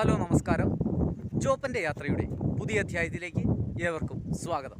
Hello നമസ്കാരം. ജോപ്പൻ്റെ യാത്രയുടെ പുതിയ അധ്യായത്തിലേക്ക് ഏവർക്കും സ്വാഗതം.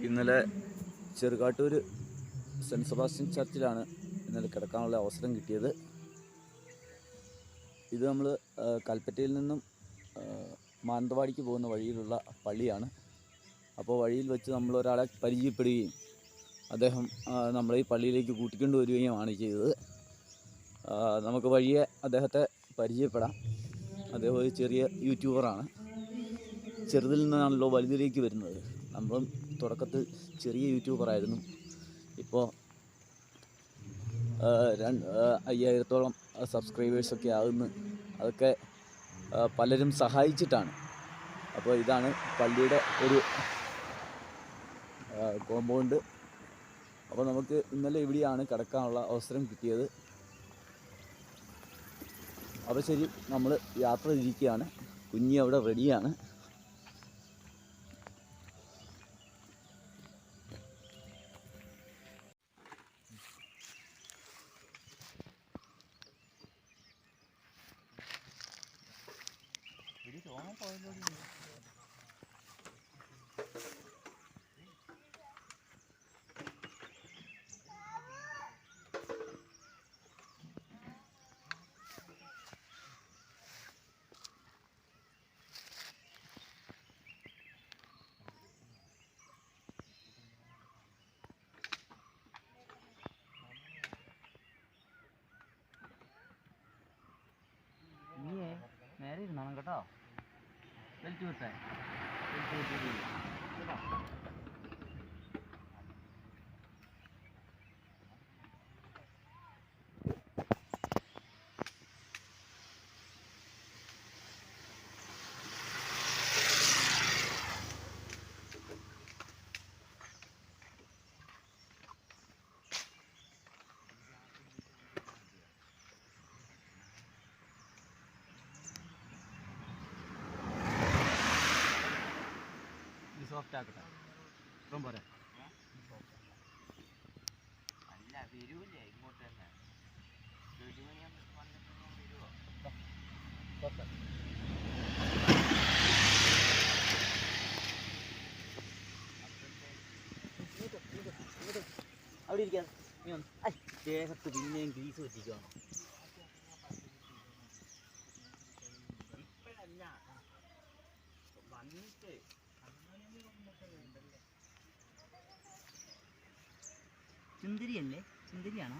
ഇന്നലെ ചെറുകാട്ടൂർ സെൻറ്റ് സെബാസ്റ്റ്യൻ ചർച്ചിലാണ് ഇന്നലെ കിടക്കാനുള്ള അവസരം കിട്ടിയത്. ഇത് നമ്മൾ കൽപ്പറ്റയിൽ നിന്നും മാനന്തവാടിക്ക് പോകുന്ന വഴിയിലുള്ള പള്ളിയാണ്. അപ്പോൾ വഴിയിൽ വെച്ച് നമ്മൾ ഒരാളെ പരിചയപ്പെടുകയും അദ്ദേഹം നമ്മളെ ഈ പള്ളിയിലേക്ക് കൂട്ടിക്കൊണ്ട് വരികയുമാണ് ചെയ്തത്. നമുക്ക് വഴിയെ അദ്ദേഹത്തെ പരിചയപ്പെടാം. അദ്ദേഹം ഒരു ചെറിയ യൂട്യൂബറാണ്. ചെറുതിൽ നിന്നാണല്ലോ വലുതിലേക്ക് വരുന്നത്. നമ്മളും തുടക്കത്തിൽ ചെറിയ യൂട്യൂബറായിരുന്നു. ഇപ്പോൾ 5000-ഓളം സബ്സ്ക്രൈബേഴ്സൊക്കെ ആകുന്നു. അതൊക്കെ പലരും സഹായിച്ചിട്ടാണ്. അപ്പോൾ ഇതാണ് പള്ളിയുടെ ഒരു കോമ്പൗണ്ട്. അപ്പോൾ നമുക്ക് ഇന്നലെ ഇവിടെയാണ് കിടക്കാനുള്ള അവസരം കിട്ടിയത്. അപ്പോൾ ശരി, നമ്മൾ യാത്ര തിരിക്കുകയാണ്. കുഞ്ഞി അവിടെ റെഡിയാണ്. നേരെ ഇരുന്നോണം കേട്ടോ. വലിച്ചു വിട്ടേ സോഫ്റ്റ് ആക്കട്ടെ. ഇപ്പം പോരെ? അല്ല, വരൂലേ ഇങ്ങോട്ട് തന്നെ. അവിടെ ഇരിക്കാൻ നീ വന്നു. ദേഹത്ത് പിന്നെയും ഗ്രീസ് വെച്ചിരിക്കുകയാണ്. ഇപ്പോഴല്ല, വന്നിട്ട് ചുന്ദരിയല്ലേ? ചുന്ദരിയാണോ?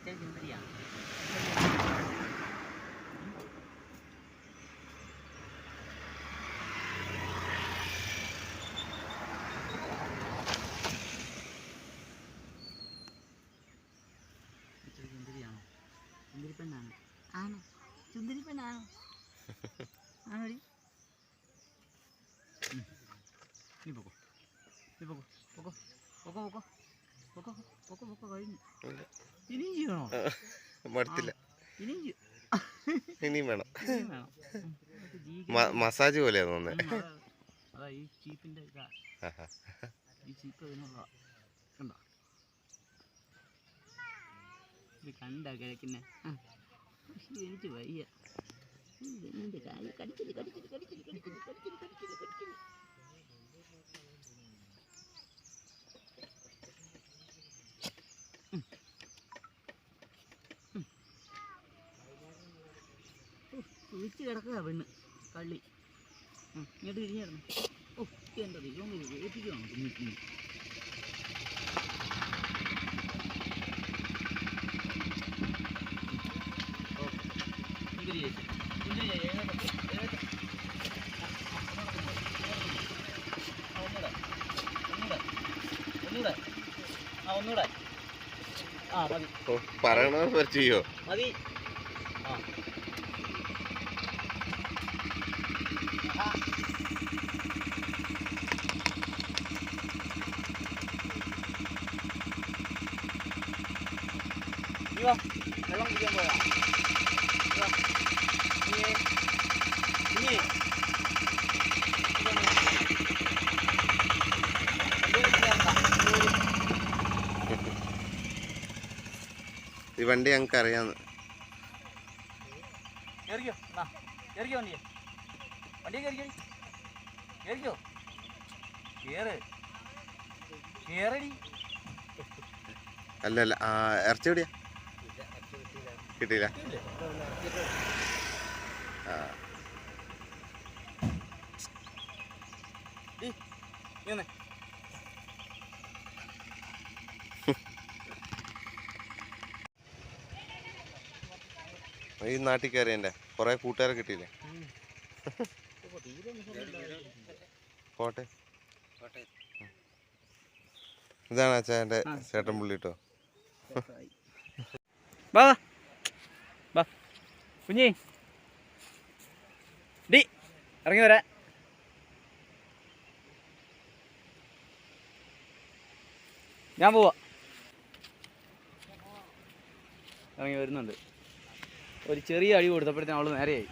ചുന്ദരിയാണ്. ചുന്ദരിയാണോ? ചുന്ദരിപ്പെണ്ണാണോ? ആണോ? ചുന്ദരിപ്പെണ്ണാണോ? ആണോടി? നീ പോക്കോ, നീ പോക്കോ, പോക്കോ, പോക്കോ, പോക്കോ, പൊക്കോ പൊക്കോ പൊക്കോ. കഴിഞ്ഞു. ഇനിയും ചെയ്യണോ? മടുത്തില്ല. ഇനിയും വേണം. വേണം. മസാജ് പോലെയാ തോന്നുന്നത്. അതാ ഈ ചീപ്പിന്റെ ഇതാ. ഈ ചീപ്പ് അതിനുള്ള കണ്ടോ? ഇത് കണ്ട കിഴക്കിന്നെ. എനിക്ക് വയ്യ. എന്റെ കാര്യം കടിച്ചില്ല കടിച്ചില്ല കടിച്ചില്ല കടിച്ചില്ല കടിച്ചില്ല കടിച്ചില്ല കടിച്ചില്ല. കുളിച്ച് കിടക്കുക പെണ്ണ് കള്ളി. ഇങ്ങോട്ട് തിരിഞ്ഞായിരുന്നു. ഓ, എന്താ ദൈവം വേപ്പിക്കുകയാണോ കുഞ്ഞിക്ക്? ഒന്നുകൂടെ ഒന്നുകൂടെ. ആ മതി പറയണ ചെയ്യോ? മതി. ആ വെള്ളം കുടിക്കാൻ പോയാ ഈ വണ്ടി ഞങ്ങൾക്ക് അറിയാന്ന്. കയറിക്കോ കയറിക്കോ വണ്ടിയെ വണ്ടിയെ കയറിക്കോ കയറിക്കോ കേറടി. അല്ല ഇറച്ചി എവിടെയാ? കിട്ടിയില്ല. ഈ നാട്ടിൽ കയറി എൻ്റെ കുറെ കൂട്ടുകാരെ കിട്ടിയില്ലേ? കോട്ടെ ഇതാണ് അച്ഛാ എൻ്റെ ചേട്ടൻ പുള്ളി കേട്ടോ. വാ വാ കുഞ്ഞി ഡി ഇറങ്ങി വരാ. ഞാൻ പോവാ. ഇറങ്ങി വരുന്നുണ്ട്. ഒരു ചെറിയ അടി കൊടുത്തപ്പോഴത്തേനും അവള് നേരെയായി.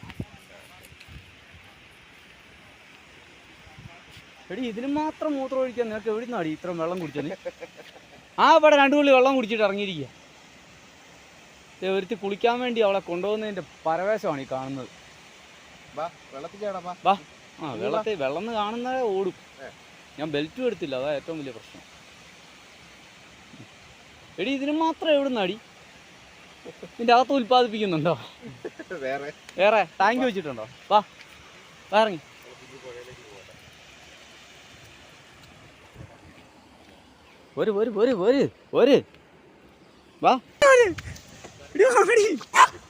എടി ഇതിന് മാത്രം മൂത്രം ഒഴിക്കാൻ നിനക്ക് എവിടെ നിന്നാടി ഇത്രയും വെള്ളം കുടിച്ചത്? ആ ഇവിടെ 2 തുള്ളി വെള്ളം കുടിച്ചിട്ട് ഇറങ്ങിയിരിക്കുക. ഒരുത്തി കുളിക്കാൻ വേണ്ടി അവളെ കൊണ്ടുപോകുന്നതിൻ്റെ പരവേശമാണ് ഈ കാണുന്നത്. വാ ആ വെള്ളം കാണുന്നതേ ഓടും. ഞാൻ ബെൽറ്റും എടുത്തില്ല, അതാ ഏറ്റവും വലിയ പ്രശ്നം. എടി ഇതിന് മാത്രം എവിടെ നിന്നാടി? ഇതിൻ്റെ അകത്ത് ഉൽപ്പാദിപ്പിക്കുന്നുണ്ടോ? വേറെ ടാങ്ക് വെച്ചിട്ടുണ്ടോ? വാ ഇറങ്ങി. ഒരു വാ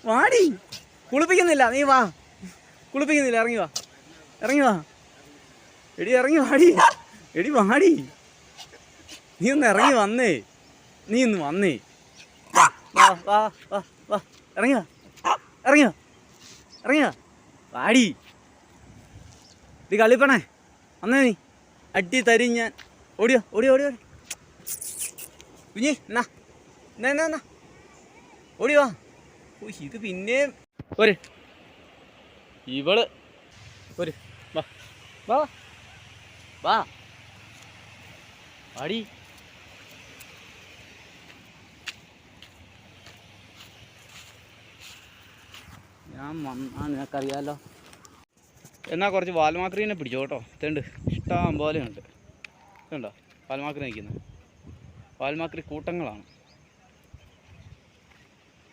വാടി. കുളിപ്പിക്കുന്നില്ല നീ വാ. കുളിപ്പിക്കുന്നില്ല ഇറങ്ങി വാ എടി ഇറങ്ങി വാടി. എടി വാടി. നീ ഒന്ന് ഇറങ്ങി വന്നേ. വാ വാ വാ വാ വാ ഇറങ്ങി വാ വാടി. ഇത് കളിപ്പണേ വന്നേ. നീ അടി തരും ഞാൻ. ഓടിയോ കുഞ്ഞി എന്നാ ഓടി വാ. ഇത് പിന്നെയും ഇവള് വാ വാടി. ഞാൻ വന്നാ നിനക്കറിയാലോ. എന്നാൽ കുറച്ച് വാൽമാക്രീനെ പിടിച്ചോ കേട്ടോ. ഇതുണ്ട് ഇഷ്ടം പോലെ ഉണ്ട്. ഇതുണ്ടോ വാൽമാക്രി നിൽക്കുന്നത്? വാൽമാക്രി കൂട്ടങ്ങളാണ്.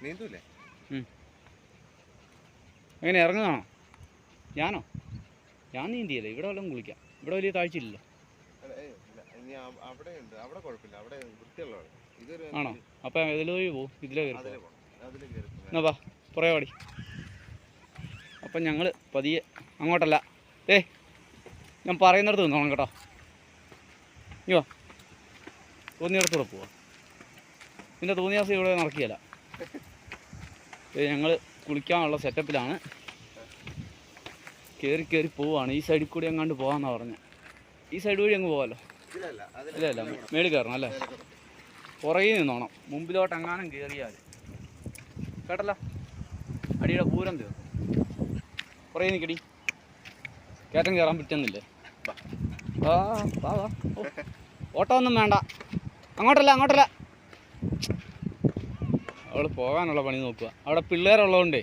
നീന്തൂലേ? എങ്ങനെ ഇറങ്ങുന്നതാണോ? ഞാൻ നീന്തിയല്ലേ. ഇവിടെ വല്ലതും കുളിക്കാം. ഇവിടെ വലിയ താഴ്ചയില്ലല്ലോ. ആണോ? അപ്പം ഇതിലേ പോവും. ഇതിലേ കയറി എന്നാ വാ പുറകെ പാടി. അപ്പം ഞങ്ങൾ പതിയെ അങ്ങോട്ടല്ല, ഞാൻ പറയുന്നിടത്ത് നിന്നോണം കേട്ടോ. ഇയ്യോ തോന്നിയിടത്തൂടെ പോവാ. പിന്നെ തോന്നിയാസം ഇവിടെ നടക്കുകയില്ല. ഞങ്ങൾ കുളിക്കാനുള്ള സെറ്റപ്പിലാണ്. കയറി പോവാണ്. ഈ സൈഡിൽ കൂടി എങ്ങാണ്ട് പോകാമെന്നാണ് പറഞ്ഞത്. ഈ സൈഡ് വഴി അങ്ങ് പോകാമല്ലോ. ഇല്ല മേളിൽ കയറണം അല്ലേ? പുറകിൽ നിന്നോണം. മുമ്പിലോട്ട് എങ്ങാനും കയറിയാൽ കേട്ടല്ലോ അടിയുടെ പൂരം തീർന്നു. പുറകിൽ നിൽക്കടി. കയറ്റം കയറാൻ പറ്റുന്നില്ലേ? വാ വാ വാ. ഓട്ടോ ഒന്നും വേണ്ട. അങ്ങോട്ടല്ല. അവൾ പോകാനുള്ള പണി നോക്കുക. അവിടെ പിള്ളേരുള്ളതുകൊണ്ടേ.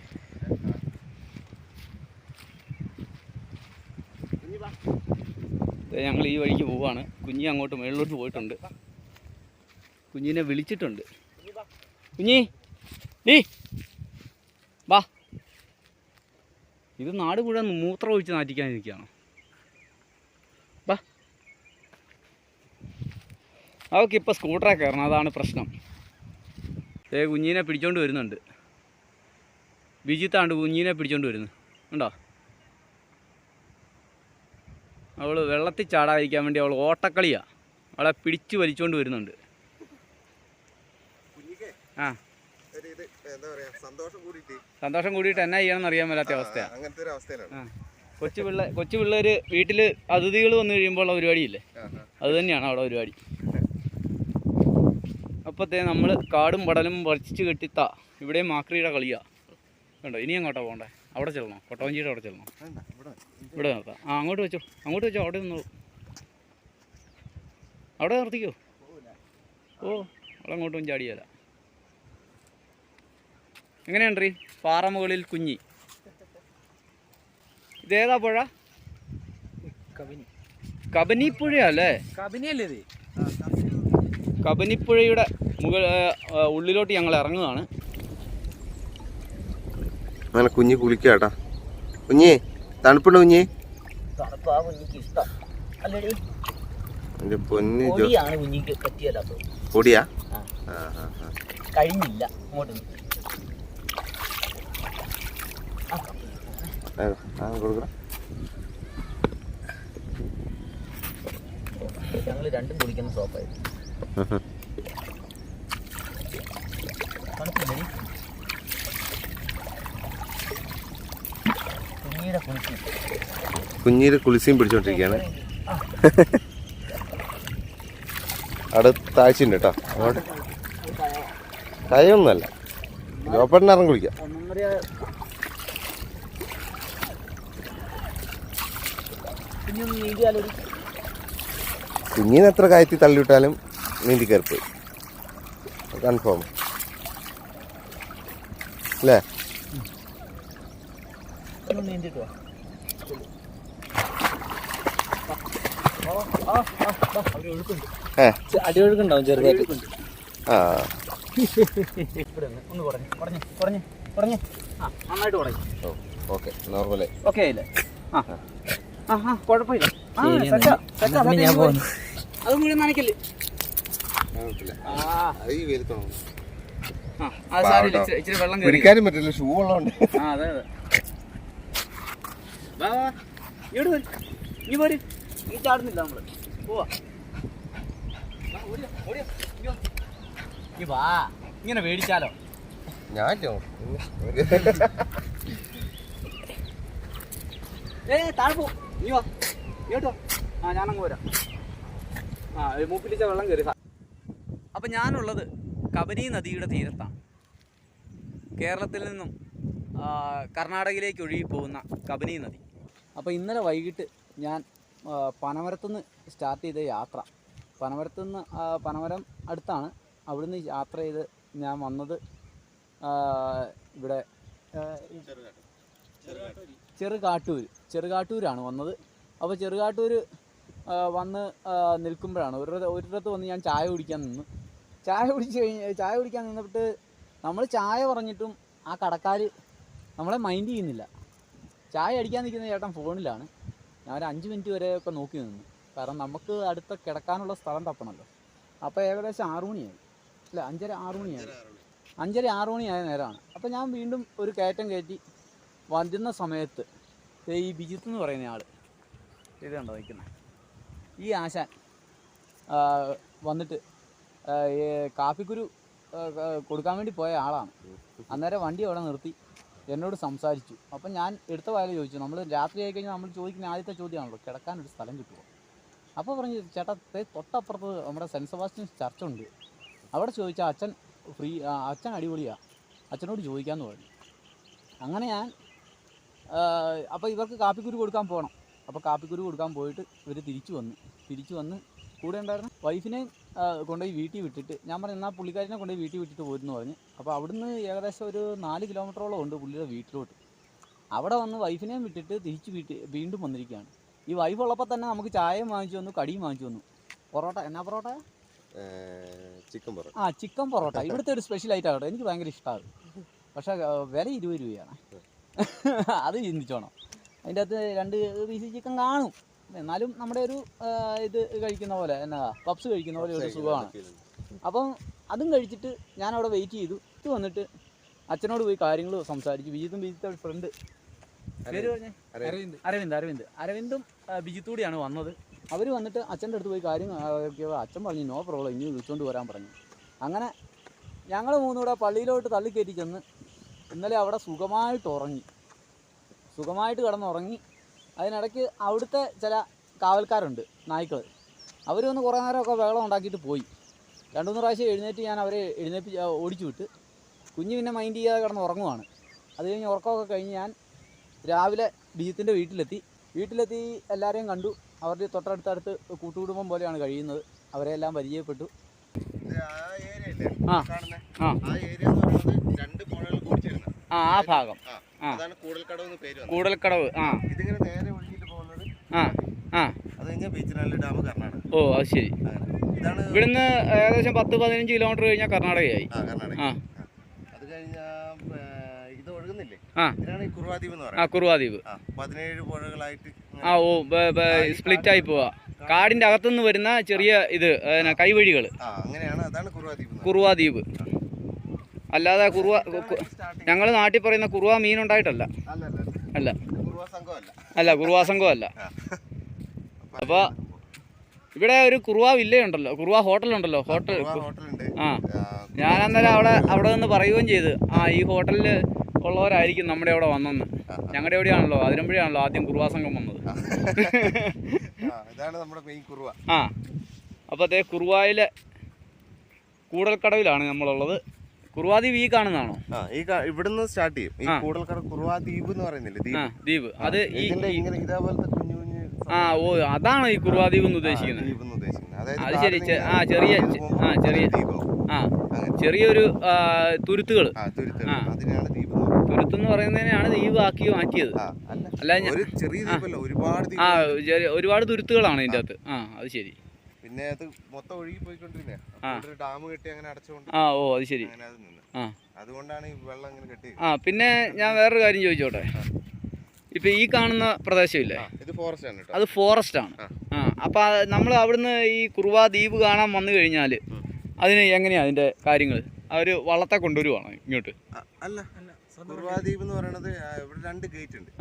ഞങ്ങൾ ഈ വഴിക്ക് പോവാണ്. കുഞ്ഞി അങ്ങോട്ട് മുകളിലോട്ട് പോയിട്ടുണ്ട്. കുഞ്ഞിനെ വിളിച്ചിട്ടുണ്ട്. കുഞ്ഞി ഡീ വാ. ഇത് നാട് മുഴുവൻ മൂത്രം ഒഴിച്ച് നാറ്റിക്കാനിരിക്കുകയാണ്. വാ. അവൾക്കിപ്പോൾ സ്കൂട്ടറെ കയറണം, അതാണ് പ്രശ്നം. കുഞ്ഞിനെ പിടിച്ചോണ്ട് വരുന്നുണ്ട്. ബിജിത്താണ്ട് കുഞ്ഞിനെ പിടിച്ചോണ്ട് വരുന്നു. ഉണ്ടോ? അവൾ വെള്ളത്തിൽ ചാടാതിരിക്കാൻ വേണ്ടി അവൾ ഓട്ടക്കളിയാണ്. അവളെ പിടിച്ച് വലിച്ചുകൊണ്ട് വരുന്നുണ്ട്. ആ സന്തോഷം കൂടിയിട്ട് എന്നാ ചെയ്യണമെന്ന് അറിയാൻ മേലാത്ത അവസ്ഥയാണ്. അങ്ങനത്തെ ഒരു അവസ്ഥയിലാണ്. കൊച്ചു പിള്ളേർ വീട്ടിൽ അതിഥികൾ വന്നു കഴിയുമ്പോൾ ഉള്ള പരിപാടിയില്ലേ, അത് തന്നെയാണ് അവിടെ പരിപാടി. അപ്പോഴത്തേ നമ്മൾ കാടും പടലും വരച്ച് കെട്ടിത്താ ഇവിടെയും മാക്രിയുടെ കളിയാ കണ്ടോ. ഇനി അങ്ങോട്ടാ പോകണ്ടേ? അവിടെ ചെല്ലണോ? കൊട്ടവഞ്ചിയുടെ അവിടെ ചെല്ലണോ? ഇവിടെ നിർത്താം. ആ അങ്ങോട്ട് വെച്ചോ, അവിടെ നിന്നോ, അവിടെ നിർത്തിക്കോ. ഓ അവിടെ അങ്ങോട്ടും ചാടിയല്ല. എങ്ങനെയുണ്ടീ പാറമുകളിൽ കുഞ്ഞി? ഇതേതാ പുഴ? കബനിപ്പുഴയല്ലേ? കബനിപ്പുഴയുടെ ഉള്ളിലോട്ട് ഞങ്ങൾ ഇറങ്ങുകയാണ്. അങ്ങനെ കുഞ്ഞ് കുളിക്കാട്ടാ. കുഞ്ഞേ തണുപ്പുണ്ടോ കുഞ്ഞേ? പൊടിയാ കഴിഞ്ഞില്ല അങ്ങോട്ട് കൊടുക്കണം. ഞങ്ങൾ രണ്ടും കുളിക്കുന്ന സോപ്പായി. കുഞ്ഞീരെ കുളിസിയും പിടിച്ചോണ്ടിരിക്കുകയാണ്. അവിടെ താഴ്ചയുണ്ട് കേട്ടോ. അങ്ങോട്ട് കയൊന്നുമല്ല, ജോപ്പേട്ടൻ ഇറങ്ങി കുളിക്കാം. കുഞ്ഞിനെ എത്ര കയറ്റി തള്ളിവിട്ടാലും നീന്തി കയറിപ്പോയി, കൺഫേം അല്ലേ? അടിയൊഴുക്കുണ്ടാവും ചെറുതായിട്ട്. ആ ഒന്ന് കുറഞ്ഞ് നന്നായിട്ട് കുറഞ്ഞു. ഓക്കെ, നോർമലായി. ഓക്കെ ആയില്ലേ? ആ കുഴപ്പമില്ല. ഞാൻ പോകുന്നു. അത് മുഴുവൻ നനയ്ക്കല്ലേ? ഇച്ചിരി വെള്ളം പിടിക്കാനും പറ്റില്ല, ഷൂ ഉള്ളതുകൊണ്ട്. അതെ ഇങ്ങോട്ട് വരും, നീ പോര്. ഈ ചാടുന്നില്ല നമ്മള്, പോവാ. വാ, ഇങ്ങനെ മേടിച്ചാലോ? ഞാൻ താഴെ പോ, നീ വാ ഇങ്ങോട്ടോ. ഞാനങ്ങ് വരാം. മൂപ്പിലിച്ച വെള്ളം കയറി. അപ്പം ഞാനുള്ളത് കബനി നദിയുടെ തീരത്താണ്. കേരളത്തിൽ നിന്നും കർണാടകയിലേക്ക് ഒഴുകി പോകുന്ന കബനി നദി. അപ്പോൾ ഇന്നലെ വൈകിട്ട് ഞാൻ പനമരത്തുനിന്ന് സ്റ്റാർട്ട് ചെയ്ത യാത്ര. പനമരം അടുത്താണ്. അവിടുന്ന് യാത്ര ചെയ്ത് ഞാൻ വന്നത് ഇവിടെ ചെറുകാട്ടൂരാണ് വന്നത്. അപ്പോൾ ചെറുകാട്ടൂർ വന്ന് നിൽക്കുമ്പോഴാണ് ഒരിടത്ത് വന്ന് ഞാൻ ചായ കുടിക്കാൻ നിന്നു. ചായ കുടിക്കാൻ നിന്നിട്ട് നമ്മൾ ചായ പറഞ്ഞിട്ടും ആ കടക്കാർ നമ്മളെ മൈൻഡ് ചെയ്യുന്നില്ല. ചായ അടിക്കാൻ നിൽക്കുന്ന ചേട്ടൻ ഫോണിലാണ്. ഞാൻ ഒരു 5 മിനിറ്റ് വരെയൊക്കെ നോക്കി നിന്നു, കാരണം നമുക്ക് അടുത്ത കിടക്കാനുള്ള സ്ഥലം തപ്പണമല്ലോ. അപ്പോൾ ഏകദേശം 6 മണിയായി, അല്ല 5:30-6 മണിയായി. 5:30-6 മണിയായ നേരമാണ്. അപ്പോൾ ഞാൻ വീണ്ടും ഒരു കയറ്റം കയറ്റി വരുന്ന സമയത്ത് ഈ ബിജിത്ത് എന്ന് പറയുന്ന ആൾ, ഇത് കണ്ടോ നിൽക്കുന്നത്, ഈ ആശാൻ വന്നിട്ട് കാപ്പിക്കുരു കൊടുക്കാൻ വേണ്ടി പോയ ആളാണ്. അന്നേരം വണ്ടി അവിടെ നിർത്തി എന്നോട് സംസാരിച്ചു. അപ്പം ഞാൻ എടുത്ത വായിൽ ചോദിച്ചു, നമ്മൾ രാത്രി ആയി കഴിഞ്ഞാൽ നമ്മൾ ചോദിക്കുന്ന ആദ്യത്തെ ചോദ്യമാണല്ലോ, കിടക്കാനൊരു സ്ഥലം കിട്ടുമോ? അപ്പോൾ പറഞ്ഞു, ചേട്ടാ തൊട്ടപ്പുറത്ത് നമ്മുടെ സെൻറ്റ് സെബാസ്റ്റ്യൻ ചർച്ചുണ്ട്, അവിടെ ചോദിച്ചാൽ അച്ഛൻ അടിപൊളിയാണ്, അച്ഛനോട് ചോദിക്കാമെന്ന് പറഞ്ഞു. അങ്ങനെ ഞാൻ അപ്പോൾ ഇവർക്ക് കാപ്പിക്കുരു കൊടുക്കാൻ പോകണം. അപ്പോൾ കാപ്പിക്കുരു കൊടുക്കാൻ പോയിട്ട് ഇവർ തിരിച്ചു വന്ന് കൂടെ ഉണ്ടായിരുന്ന വൈഫിനെ കൊണ്ടുപോയി വീട്ടിൽ വിട്ടിട്ട്, ഞാൻ പറഞ്ഞു എന്നാൽ പുള്ളിക്കാരിനെ കൊണ്ടുപോയി വീട്ടിൽ വിട്ടിട്ട് പോരുന്നു പറഞ്ഞ്. അപ്പോൾ അവിടുന്ന് ഏകദേശം ഒരു 4 കിലോമീറ്ററോളം ഉണ്ട് പുള്ളിയുടെ വീട്ടിലോട്ട്. അവിടെ വന്ന് വൈഫിനെയും വിട്ടിട്ട് വീണ്ടും വന്നിരിക്കുകയാണ്. ഈ വൈഫ് ഉള്ളപ്പോൾ തന്നെ നമുക്ക് ചായയും വാങ്ങിച്ചു വന്നു, കടിയും വാങ്ങിച്ചു വന്നു. പൊറോട്ട, എന്നാ പൊറോട്ട? ചിക്കൻ പൊറോട്ട. ഇവിടുത്തെ ഒരു സ്പെഷ്യൽ ഐറ്റം ആകട്ടെ, എനിക്ക് ഭയങ്കര ഇഷ്ടമാണ്. പക്ഷേ വില 20 രൂപയാണ്. അത് ചിന്തിച്ചോണം. അതിൻ്റെ അകത്ത് 2 പീസ് ചിക്കൻ കാണും, എന്നാലും നമ്മുടെ ഒരു ഇത് കഴിക്കുന്ന പോലെ, എന്നാ പപ്സ് കഴിക്കുന്ന പോലെ ഒരു സുഖമാണ്. അപ്പം അതും കഴിച്ചിട്ട് ഞാനവിടെ വെയിറ്റ് ചെയ്തു. ഇത് വന്നിട്ട് അച്ഛനോട് പോയി കാര്യങ്ങൾ സംസാരിച്ചു. ബിജിത്തെ ഫ്രണ്ട്, പേര് പറഞ്ഞേ? അരവിന്ദും ബിജിത്തും കൂടിയാണ് വന്നത്. അവർ വന്നിട്ട് അച്ഛൻ്റെ അടുത്ത് പോയി കാര്യം അച്ഛൻ പറഞ്ഞു നോ പ്രോബ്ലം, ഇനി വിളിച്ചുകൊണ്ട് വരാൻ പറഞ്ഞു. അങ്ങനെ ഞങ്ങൾ മൂന്നുകൂടെ പള്ളിയിലോട്ട് തള്ളിക്കയറ്റി ചെന്ന് ഇന്നലെ അവിടെ സുഖമായിട്ട് കിടന്നുറങ്ങി. അതിനിടയ്ക്ക് അവിടുത്തെ ചില കാവൽക്കാരുണ്ട്, നായ്ക്കൾ. അവർ വന്ന് കുറേ നേരമൊക്കെ ബഹളം ഉണ്ടാക്കിയിട്ട് പോയി. 2-3 പ്രാവശ്യം എഴുന്നേറ്റ് ഞാൻ അവരെ ഓടിച്ചു വിട്ട്. കുഞ്ഞ് പിന്നെ മൈൻഡ് ചെയ്യാതെ കിടന്ന് ഉറങ്ങുവാണ്. അത് കഴിഞ്ഞ് ഉറക്കമൊക്കെ കഴിഞ്ഞ് ഞാൻ രാവിലെ ബീജത്തിൻ്റെ വീട്ടിലെത്തി എല്ലാവരെയും കണ്ടു. അവരുടെ തൊട്ടടുത്തടുത്ത് കൂട്ടുകുടുംബം പോലെയാണ് കഴിയുന്നത്. അവരെല്ലാം പരിചയപ്പെട്ടു. ആ ഭാഗം കൂടൽക്കടവ്. ഓ അത് ശരി. ഇവിടുന്ന് ഏകദേശം 10-15 കിലോമീറ്റർ കഴിഞ്ഞാൽ കർണാടകയായി. കുറുവാദ്വീപ് 17 പുഴകളായിട്ട് സ്പ്ലിറ്റ് ആയി പോവാ. കാടിന്റെ അകത്തുനിന്ന് വരുന്ന ചെറിയ ഇത് കൈവഴികൾ, അതാണ് കുറുവാദ്വീപ്. അല്ലാതെ ഞങ്ങൾ നാട്ടിൽ പറയുന്ന കുറുവ മീനുണ്ടായിട്ടല്ല. അല്ല കുറുവാ സംഘമല്ല. അപ്പോൾ ഇവിടെ ഒരു കുറുവ വില്ലയുണ്ടല്ലോ, കുറുവ ഹോട്ടലുണ്ടല്ലോ. ഞാൻ അന്നേരം അവിടെ നിന്ന് പറയുകയും ചെയ്ത്, ഈ ഹോട്ടലിൽ ഉള്ളവരായിരിക്കും നമ്മുടെ അവിടെ വന്നെന്ന്. ഞങ്ങളുടെ എവിടെയാണല്ലോ, അതിരമ്പുഴയാണല്ലോ ആദ്യം കുറുവാ സംഘം വന്നത്. അപ്പോൾ അതേ കുറുവായിലെ കൂടൽക്കടവിലാണ് നമ്മളുള്ളത്. കുറുവാദ്വീപ് ഈ കാണുന്നതാണോ? ഇവിടുന്ന് സ്റ്റാർട്ട് ചെയ്യും ഈ കൂടൽക്കടവ്. കുറുവാദ്വീപ് എന്ന് പറയുന്നില്ലേ, ദ്വീപ്. അത് ഇതേപോലത്തെ കുഞ്ഞു അതാണ് ഈ കുറുവാദ്വീപ് എന്ന് ഉദ്ദേശിക്കുന്നത്. അത് ശരി. ചെറിയൊരു തുരുത്തുകൾ. തുരുത്തെന്ന് പറയുന്നതിനാണ് ദ്വീപ് ആക്കി മാറ്റിയത്. അല്ല, ഒരുപാട് തുരുത്തുകളാണ് ഇതിൻ്റെ അകത്ത്. അത് ശരി. പിന്നെ അത് മൊത്തം ഒഴുകി പോയിക്കൊണ്ടിരുന്നേ, ഡാം കെട്ടി അങ്ങനെ അടച്ചുകൊണ്ട്. ഓ അത് ശരി. അതുകൊണ്ടാണ് ഈ വെള്ളം ഇങ്ങനെ കെട്ടി. പിന്നെ ഞാൻ വേറൊരു കാര്യം ചോദിച്ചോട്ടെ. ഇപ്പൊ ഈ കാണുന്ന പ്രദേശമില്ലേ, അത് ഫോറസ്റ്റ് ആണ്. അപ്പൊ നമ്മൾ അവിടുന്ന് ഈ കുറുവാ ദ്വീപ് കാണാൻ വന്നു കഴിഞ്ഞാൽ അതിന് എങ്ങനെയാ അതിന്റെ കാര്യങ്ങൾ? അവര് വള്ളത്തെ കൊണ്ടുവരുവാണോ ഇങ്ങോട്ട്? അല്ല, കുറുവാദ്വീപ് എന്ന് പറയുന്നത് ഇവിടെ 2 ഗേറ്റ് ഉണ്ട്.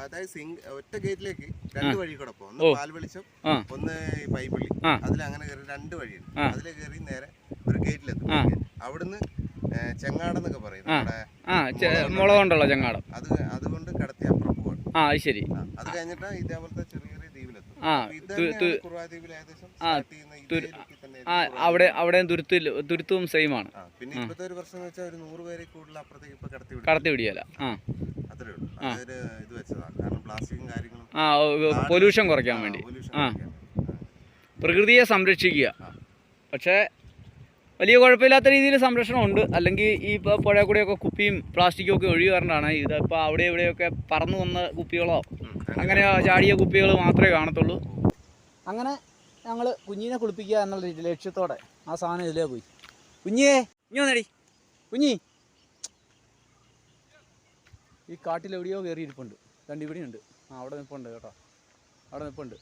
അതായത് ഒറ്റ ഗേറ്റിലേക്ക് 2 വഴി കൂടെ പോകും. ഒന്ന് പാൽവെളിച്ചം, ഒന്ന് പൈപ്പള്ളി. അതിലങ്ങനെ കയറി 2 വഴിയുണ്ട്. അതിൽ കയറി നേരെ ഒരു ഗേറ്റിലെത്തും. അവിടുന്ന് ചെങ്ങാടെന്നൊക്കെ പറയും, മുളക് കൊണ്ടുള്ള ചെങ്ങാടം. അതുകൊണ്ട് കടത്തി അപ്പുറം പോകണം. അത് ശരി. അത് കഴിഞ്ഞിട്ട് ഇതേപോലത്തെ ചെറിയ ദ്വീപിലെത്തും. കുറുവാദ്വീപിൽ ഏകദേശം അവിടെയും തുരുത്തും സെയിം ആണ്. പിന്നെ ഇപ്പോഴത്തെ ഒരു പ്രശ്നം എന്ന് വെച്ചാൽ ഒരു 100 പേരെ കൂടുതൽ അപ്പുറത്തേക്ക് ഇപ്പൊ കടത്തി വിടിയല്ല. അത്രേ ഉള്ളൂ. അതൊരു ഇത് വെച്ചതാണ്. കാരണം പ്ലാസ്റ്റിക്കും കാര്യങ്ങളും പൊല്യൂഷൻ കുറയ്ക്കാൻ വേണ്ടി. പ്രകൃതിയെ സംരക്ഷിക്കുക. പക്ഷേ വലിയ കുഴപ്പമില്ലാത്ത രീതിയിൽ സംരക്ഷണം ഉണ്ട്. അല്ലെങ്കിൽ ഈ പുഴ കൂടെയൊക്കെ കുപ്പിയും പ്ലാസ്റ്റിക്കും ഒക്കെ ഒഴുകി വരേണ്ടതാണ്. ഇതിപ്പോൾ അവിടെ ഇവിടെയൊക്കെ പറന്നു വന്ന കുപ്പികളോ അങ്ങനെ ചാടിയ കുപ്പികൾ മാത്രമേ കാണത്തുള്ളൂ. അങ്ങനെ ഞങ്ങൾ കുഞ്ഞിനെ കുളിപ്പിക്കുക എന്നുള്ള ലക്ഷ്യത്തോടെ ആ സാധനം ഇതിലേ പോയി. കുഞ്ഞേ ഇനി വന്നേടി കുഞ്ഞി. ഈ കാട്ടിലെവിടെയോ കയറിയിരിപ്പുണ്ട്. ഇവിടെയുണ്ട്. അവിടെ നിൽപ്പുണ്ട് കേട്ടോ, അവിടെ നിൽപ്പുണ്ട്.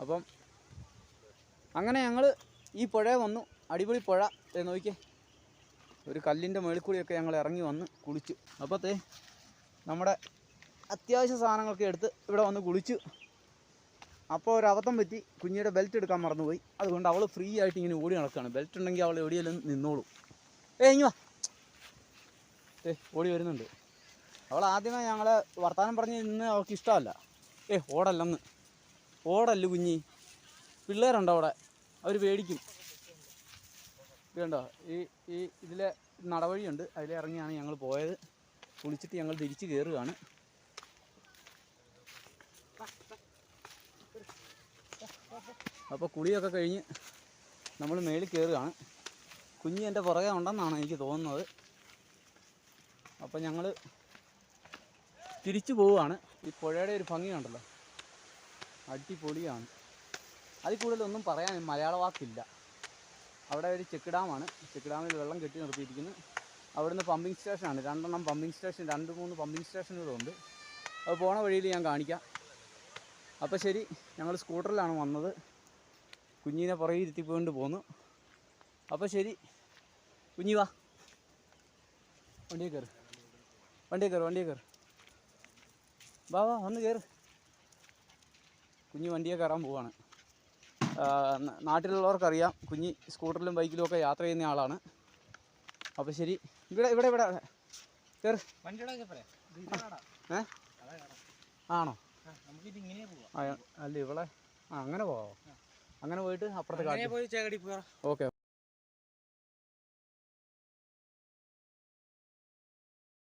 അപ്പം അങ്ങനെ ഞങ്ങൾ ഈ പുഴ വന്നു. അടിപൊളി പുഴ നോക്കിയേ. ഒരു കല്ലിൻ്റെ മേളിൽ കൂടിയൊക്കെ ഞങ്ങൾ ഇറങ്ങി വന്ന് കുളിച്ചു. അപ്പോഴത്തെ നമ്മുടെ അത്യാവശ്യ സാധനങ്ങളൊക്കെ എടുത്ത് ഇവിടെ വന്ന് കുളിച്ചു. അപ്പോൾ ഒരു അബദ്ധം പറ്റി, കുഞ്ഞിയുടെ ബെൽറ്റ് എടുക്കാൻ മറന്നുപോയി. അതുകൊണ്ട് അവൾ ഫ്രീ ആയിട്ട് ഇങ്ങനെ ഓടി നടക്കുകയാണ്. ബെൽറ്റ് ഉണ്ടെങ്കിൽ അവൾ എവിടെയെങ്കിലും നിന്നോളൂ. ഇങ്ങ് വാ. ഓടി വരുന്നുണ്ട്. അവൾ ആദ്യമേ ഞങ്ങളെ വർത്തമാനം പറഞ്ഞ് നിന്ന് അവൾക്ക് ഇഷ്ടമല്ല. ഓടല്ലെന്ന്. ഓടല്ല കുഞ്ഞി, പിള്ളേരുണ്ടോ അവിടെ, അവർ പേടിക്കും. ഇതുണ്ടോ, ഈ ഇതിലെ നടവഴിയുണ്ട്, അതിലെ ഇറങ്ങിയാണ് ഞങ്ങൾ പോയത്. കുളിച്ചിട്ട് ഞങ്ങൾ തിരിച്ച് കയറുകയാണ്. അപ്പോൾ കുളിയൊക്കെ കഴിഞ്ഞ് നമ്മൾ മേളിൽ കയറുകയാണ്. കുഞ്ഞ് എൻ്റെ പുറകെ ഉണ്ടെന്നാണ് എനിക്ക് തോന്നുന്നത്. അപ്പോൾ ഞങ്ങൾ തിരിച്ചു പോവുകയാണ്. ഈ പുഴയുടെ ഒരു ഭംഗിയുണ്ടല്ലോ, അടിപൊളിയാണ്. അതിൽ കൂടുതലൊന്നും പറയാൻ മലയാള വാക്കില്ല. അവിടെ ഒരു ചെക്ക് ഡാമാണ്. ചെക്ക് ഡാമിൽ വെള്ളം കെട്ടി നിർത്തിയിരിക്കുന്നു. അവിടുന്ന് പമ്പിങ് സ്റ്റേഷനാണ്. 2 പമ്പിങ് സ്റ്റേഷൻ, 2-3 പമ്പിങ് സ്റ്റേഷനുകളുണ്ട്. അത് പോണ വഴിയിൽ ഞാൻ കാണിക്കാം. അപ്പോൾ ശരി, ഞങ്ങൾ സ്കൂട്ടറിലാണ് വന്നത്. കുഞ്ഞിനെ പുറകെ ഇരുത്തിക്കൊണ്ട് പോന്നു. അപ്പോൾ ശരി കുഞ്ഞി വാ, വണ്ടിയെ കയറ്, വാ വന്ന് കയറ്. കുഞ്ഞി വണ്ടിയെ കയറാൻ പോവാണ്. നാട്ടിലുള്ളവർക്കറിയാം, കുഞ്ഞി സ്കൂട്ടറിലും ബൈക്കിലും ഒക്കെ യാത്ര ചെയ്യുന്ന ആളാണ്. അപ്പോൾ ശരി, ഇവിടെ ഇവിടെ ഇവിടെ കയറി. ആണോ? അല്ല ഇവിടെ അങ്ങനെ പോകാമോ? അങ്ങനെ പോയിട്ട് അപ്പുറത്തെ കാട്ടിൽ. ഓക്കെ.